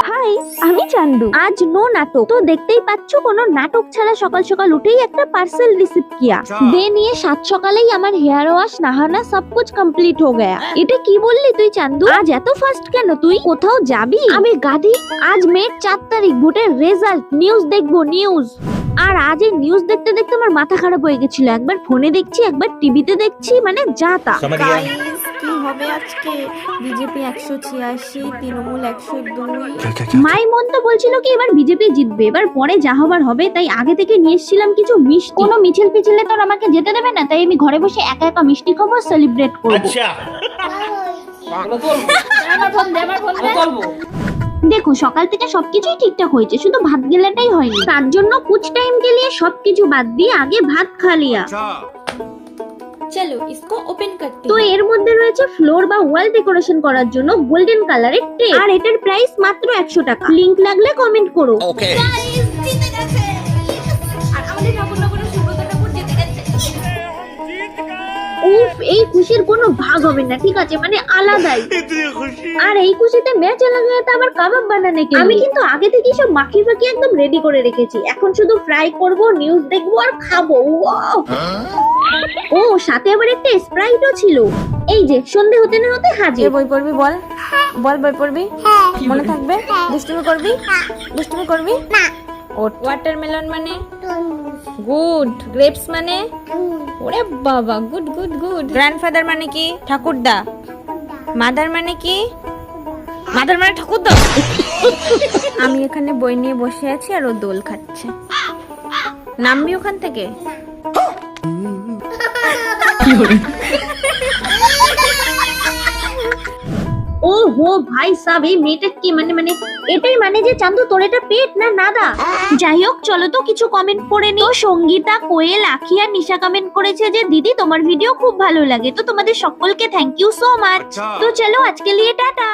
High, আমি চান্দু। আজ no নাটক। তো দেখতেই পাচ্ছ কোনো নাটক ছাড়া সকাল সকাল উঠেই একটা পার্সেল রিসিভ কিয়া। দে নিয়ে 7 সকালেই আমার হেয়ার ওয়াশ নাহানা সব কুছ কমপ্লিট হো গয়া। এটা কি বললি তুই চান্দু? আজ এত ফাস্ট কেন তুই? কোথাও যাবি? আমি গাধি। আজ মে 4 তারিখ, ভোটের রেজাল্ট, নিউজ দেখবো নিউজ। আর আজ এই নিউজ দেখতে দেখতে আমার মাথা খারাপ হয়ে গেছিল। একবার ফোনে দেখছি, একবার টিভিতে দেখছি, মানে যা তা। গাইস, কি হবে আজকে? বিজেপি 186, তৃণমূল 102। মাই মন তো বলছিল কি এবার বিজেপি জিতবে, এবার পরে যা হবার হবে। তাই আগে থেকে নিয়ে এসেছিলাম কিছু মিষ্টি। কোনো মিছিল পিছিলে তো আমাকে যেতে দেবে না, তাই আমি ঘরে বসে একা একা মিষ্টি খাবো, সেলিব্রেট করবো। দেখো সকাল থেকে সবকিছুই ঠিকঠাক হয়েছে, শুধু ভাত গেলাটাই হয়নি। তার জন্য কুছ টাইম কে লিয়ে সবকিছু বাদ দিয়ে আগে ভাত খা লিয়া। চলো इसको ওপেন করতে। তো এর মধ্যে রয়েছে ফ্লোর বা ওয়াল ডেকোরেশন করার জন্য গোল্ডেন কালারের ট্রে, আর এটার প্রাইস মাত্র 100 টাকা। লিংক লাগলে কমেন্ট করো। গাইস, জিতে গেছে। আর আমাদের ঠাকুরনগরের সুব্রত ঠাকুর জিতে গেছে। উফ, এই খুশির কোনো ভাগ হবে না, ঠিক আছে, মানে আলাদাই। আর এই খুশিতে ম্যাচ লাগাতে তো আবার কাবাব বানানে কে? আমি কিন্তু আগে থেকেই সব মাখি ফাকি একদম রেডি করে রেখেছি। এখন শুধু ফ্রাই করব, নিউজ দেখবো আর খাবো। ওয়াও! ও, সাথে আবার একটা স্প্রাইটও ছিল। এই যে সন্ধে হতে না হতে হাজির। বই পড়বি? বল বল, বই পড়বি? মনে থাকবে? দুষ্টুমি করবি? দুষ্টুমি করবি না। ওয়াটারমেলন মানে গুড, গ্রেপস মানে ওরে বাবা, গুড গুড গুড। গ্র্যান্ডফাদার মানে কি? ঠাকুরদা। মাদার মানে কি? মাদার মানে ঠাকুরদা। আমি এখানে বই নিয়ে বসে আছি আর ও দোল খাচ্ছে। নামবি ওখান থেকে? ও হো ভাই সাব, এই মেয়েটা কি মানে এটাই মানে যে চান্দু তোর এটা পেট না নাদা? যাই হোক, চলো তো কিছু কমেন্ট পড়ে নিও। সঙ্গীতা, কোয়েল, আখিয়া, নিশা কমেন্ট করেছে যে দিদি তোমার ভিডিও খুব ভালো লাগে। তো তোমাদের সকলকে থ্যাংক ইউ সো মাচ। তো চলো আজকে লিয়ে টাটা।